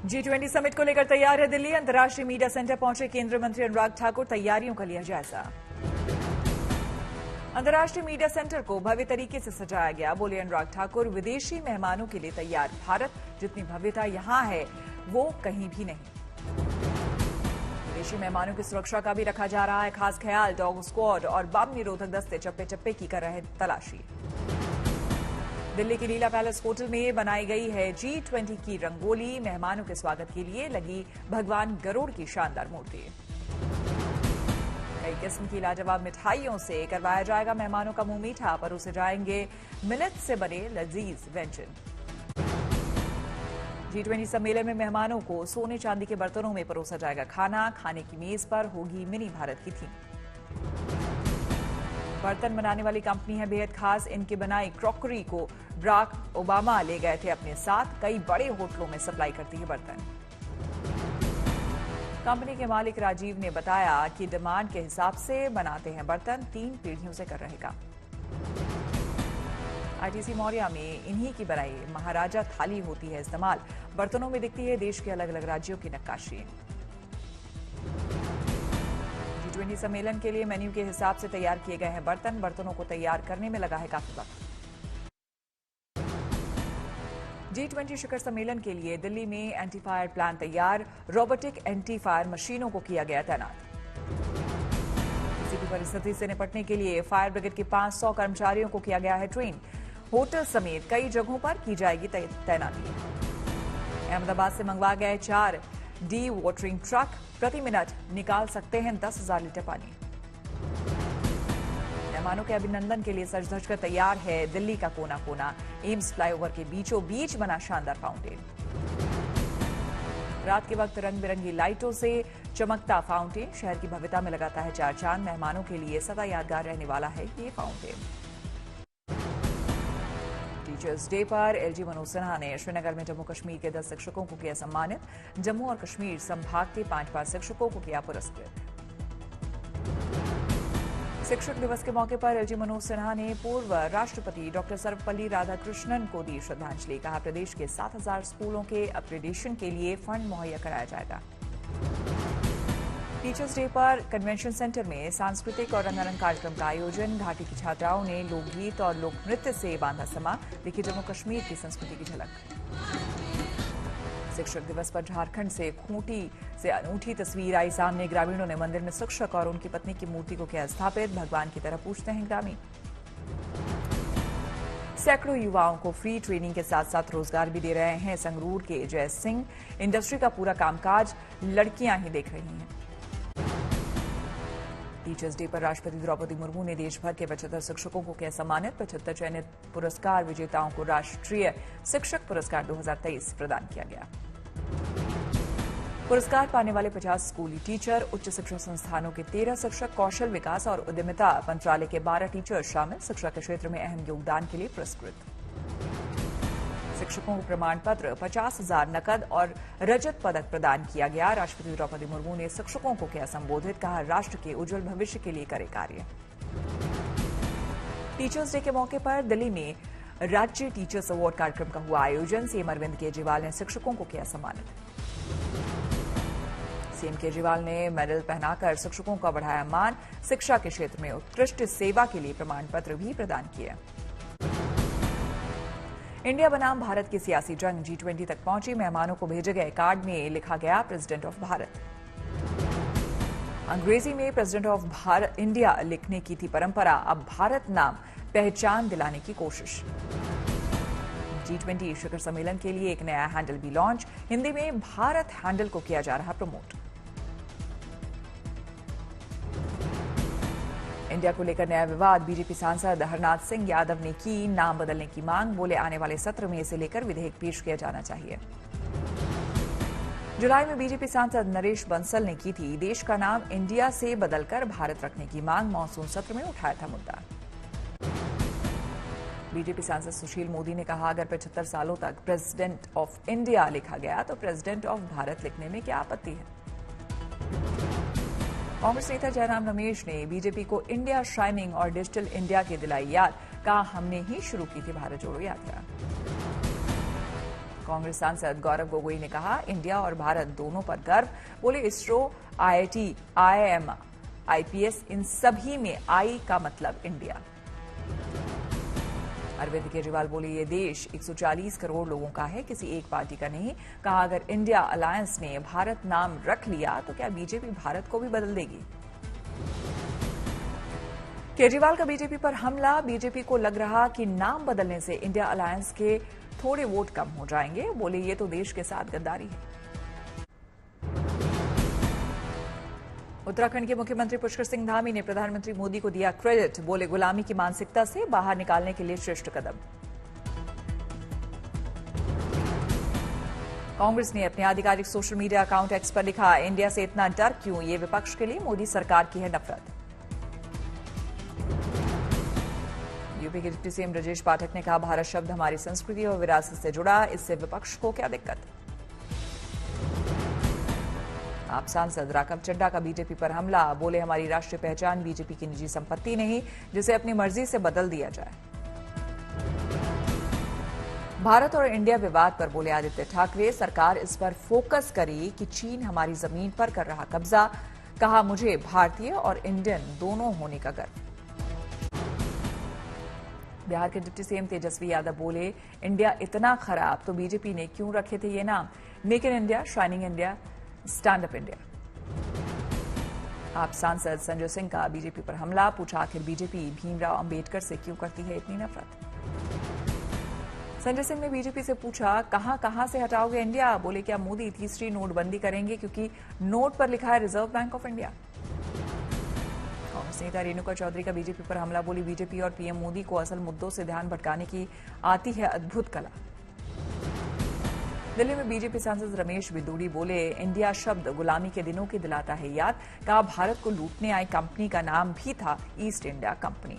G20 summit को लेकर तैयार है दिल्ली। अंतर्राष्ट्रीय मीडिया सेंटर पहुंचे केंद्रीय मंत्री अनुराग ठाकुर, तैयारियों का लिया जायजा। अंतर्राष्ट्रीय मीडिया सेंटर को भव्य तरीके से सजाया गया, बोले अनुराग ठाकुर। विदेशी मेहमानों के लिए तैयार भारत, जितनी भव्यता यहां है वो कहीं भी नहीं। विदेशी मेहमानों की सुरक्षा का भी रखा जा रहा है खास ख्याल। डॉग स्क्वाड और बम निरोधक दस्ते चप्पे चप्पे की कर रहे तलाशी। दिल्ली के लीला पैलेस होटल में बनाई गई है G20 की रंगोली। मेहमानों के स्वागत के लिए लगी भगवान गरुड़ की शानदार मूर्ति। कई किस्म की लाजवाब मिठाइयों से करवाया जाएगा मेहमानों का मुंह मीठा। परोसे जाएंगे मिलेट से बने लजीज व्यंजन। G20 सम्मेलन में मेहमानों को सोने चांदी के बर्तनों में परोसा जाएगा खाना। खाने की मेज पर होगी मिनी भारत की थीम। बर्तन बनाने वाली कंपनी है बेहद खास। इनकी बनाई क्रॉकरी को बराक ओबामा ले गए थे अपने साथ। कई बड़े होटलों में सप्लाई करती है बर्तन। कंपनी के मालिक राजीव ने बताया कि डिमांड के हिसाब से बनाते हैं बर्तन। 3 पीढ़ियों से कर रहे काम। आईटीसी मौर्या में इन्हीं की बनाई महाराजा थाली होती है इस्तेमाल। बर्तनों में दिखती है देश के अलग अलग राज्यों की नक्काशी। G20 सम्मेलन के लिए मेन्यू के हिसाब से तैयार किए गए हैं बर्तन। बर्तनों को तैयार करने में लगा है काफी वक्त। G20 शिखर सम्मेलन के लिए दिल्ली में एंटी फायर प्लान तैयार। रोबोटिक एंटी फायर मशीनों को किया गया तैनात। किसी भी परिस्थिति से निपटने के लिए फायर ब्रिगेड के 500 कर्मचारियों को किया गया है ट्रेन। होटल समेत कई जगहों पर की जाएगी तैनाती। अहमदाबाद से मंगवा गए 4 डी वाटरिंग ट्रक। प्रति मिनट निकाल सकते हैं 10,000 लीटर पानी। मेहमानों के अभिनंदन के लिए सज धज कर तैयार है दिल्ली का कोना कोना। एम्स फ्लाईओवर के बीचों बीच बना शानदार फाउंटेन। रात के वक्त रंग बिरंगी लाइटों से चमकता फाउंटेन शहर की भव्यता में लगाता है 4 चांद। मेहमानों के लिए सदा यादगार रहने वाला है ये फाउंटेन। टीचर्स डे पर एलजी मनोज सिन्हा ने श्रीनगर में जम्मू कश्मीर के 10 शिक्षकों को किया सम्मानित। जम्मू और कश्मीर संभाग के 5 शिक्षकों को किया पुरस्कृत। शिक्षक दिवस के मौके पर एलजी मनोज सिन्हा ने पूर्व राष्ट्रपति डॉक्टर सर्वपल्ली राधाकृष्णन को दी श्रद्धांजलि। कहा प्रदेश के 7,000 स्कूलों के अपग्रेडेशन के लिए फंड मुहैया कराया जाएगा। टीचर्स डे पर कन्वेंशन सेंटर में सांस्कृतिक और रंगारंग कार्यक्रम का आयोजन। घाटी की छात्राओं ने लोकगीत और लोक नृत्य से बांधा समा। देखिए जम्मू कश्मीर की संस्कृति की झलक। शिक्षक दिवस पर झारखंड से खूंटी से अनूठी तस्वीर आई सामने। ग्रामीणों ने मंदिर में शिक्षक और उनकी पत्नी की मूर्ति को किया स्थापित। भगवान की तरह पूछते हैं ग्रामीण। सैकड़ों युवाओं को फ्री ट्रेनिंग के साथ साथ रोजगार भी दे रहे हैं संगरूर के जय सिंह। इंडस्ट्री का पूरा कामकाज लड़कियां ही देख रही हैं। टीचर्स डे पर राष्ट्रपति द्रौपदी मुर्मू ने देश भर के 75 शिक्षकों को किया सम्मानित। 75 चयनित पुरस्कार विजेताओं को राष्ट्रीय शिक्षक पुरस्कार 2023 प्रदान किया गया। पुरस्कार पाने वाले 50 स्कूली टीचर, उच्च शिक्षा संस्थानों के 13 शिक्षक, कौशल विकास और उद्यमिता मंत्रालय के 12 टीचर शामिल। शिक्षा के क्षेत्र में अहम योगदान के लिए पुरस्कृत। शिक्षकों को प्रमाण पत्र, 50,000 नकद और रजत पदक प्रदान किया गया। राष्ट्रपति द्रौपदी मुर्मू ने शिक्षकों को किया संबोधित। कहा राष्ट्र के उज्जवल भविष्य के लिए करे कार्य। टीचर्स डे के मौके पर दिल्ली में राज्य टीचर्स अवार्ड कार्यक्रम का हुआ आयोजन। सीएम अरविंद केजरीवाल ने शिक्षकों को किया सम्मानित। सीएम केजरीवाल ने मेडल पहनाकर शिक्षकों का बढ़ाया मान। शिक्षा के क्षेत्र में उत्कृष्ट सेवा के लिए प्रमाण पत्र भी प्रदान किए। इंडिया बनाम भारत की सियासी जंग G20 तक पहुंची। मेहमानों को भेजे गए कार्ड में लिखा गया प्रेसिडेंट ऑफ भारत। अंग्रेजी में प्रेसिडेंट ऑफ भारत इंडिया लिखने की थी परंपरा। अब भारत नाम पहचान दिलाने की कोशिश। G20 शिखर सम्मेलन के लिए एक नया हैंडल भी लॉन्च। हिंदी में भारत हैंडल को किया जा रहा प्रमोट। इंडिया को लेकर नया विवाद। बीजेपी सांसद हरनाथ सिंह यादव ने की नाम बदलने की मांग। बोले आने वाले सत्र में इसे लेकर विधेयक पेश किया जाना चाहिए। जुलाई में बीजेपी सांसद नरेश बंसल ने की थी देश का नाम इंडिया से बदलकर भारत रखने की मांग। मानसून सत्र में उठाया था मुद्दा। बीजेपी सांसद सुशील मोदी ने कहा अगर 75 सालों तक प्रेसिडेंट ऑफ इंडिया लिखा गया तो प्रेसिडेंट ऑफ भारत लिखने में क्या आपत्ति है। कांग्रेस नेता जयराम रमेश ने बीजेपी को इंडिया शाइनिंग और डिजिटल इंडिया की दिलाई याद। कहा हमने ही शुरू की थी भारत जोड़ो यात्रा। कांग्रेस सांसद गौरव गोगोई ने कहा, इंडिया और भारत दोनों पर गर्व। बोले इसरो, IIT, IIM, IPS, इन सभी में आई का मतलब इंडिया। अरविंद केजरीवाल बोले ये देश 140 करोड़ लोगों का है, किसी एक पार्टी का नहीं। कहा अगर इंडिया अलायंस ने भारत नाम रख लिया तो क्या बीजेपी भारत को भी बदल देगी। केजरीवाल का बीजेपी पर हमला। बीजेपी को लग रहा कि नाम बदलने से इंडिया अलायंस के थोड़े वोट कम हो जाएंगे। बोले ये तो देश के साथ गद्दारी है। उत्तराखंड के मुख्यमंत्री पुष्कर सिंह धामी ने प्रधानमंत्री मोदी को दिया क्रेडिट। बोले गुलामी की मानसिकता से बाहर निकालने के लिए श्रेष्ठ कदम। कांग्रेस ने अपने आधिकारिक सोशल मीडिया अकाउंट एक्स पर लिखा, इंडिया से इतना डर क्यों, ये विपक्ष के लिए मोदी सरकार की है नफरत। यूपी के डिप्टी सीएम ब्रजेश पाठक ने कहा, भारत शब्द हमारी संस्कृति और विरासत से जुड़ा, इससे विपक्ष को क्या दिक्कत। आप सांसद राघव चड्ढा का बीजेपी पर हमला। बोले हमारी राष्ट्रीय पहचान बीजेपी की निजी संपत्ति नहीं, जिसे अपनी मर्जी से बदल दिया जाए। भारत और इंडिया विवाद पर बोले आदित्य ठाकरे, सरकार इस पर फोकस करे कि चीन हमारी जमीन पर कर रहा कब्जा। कहा मुझे भारतीय और इंडियन दोनों होने का गर्व। बिहार के डिप्टी सीएम तेजस्वी यादव बोले, इंडिया इतना खराब तो बीजेपी ने क्यों रखे थे ये नाम, make in India, shining India, stand up India. आप सांसद संजय सिंह का बीजेपी पर हमला। पूछा आखिर बीजेपी भीमराव अंबेडकर से क्यों करती है इतनी नफरत। संजय सिंह ने बीजेपी से पूछा, कहां कहां से हटाओगे इंडिया। बोले क्या मोदी तीसरी नोटबंदी करेंगे क्योंकि नोट पर लिखा है reserve bank of India. Congress नेता रेणुका चौधरी का बीजेपी पर हमला। बोली बीजेपी और पीएम मोदी को असल मुद्दों से ध्यान भटकाने की आती है अद्भुत कला। दिल्ली में बीजेपी सांसद रमेश बिदूड़ी बोले, इंडिया शब्द गुलामी के दिनों की दिलाता है याद। कहा भारत को लूटने आई कंपनी का नाम भी था ईस्ट इंडिया कंपनी।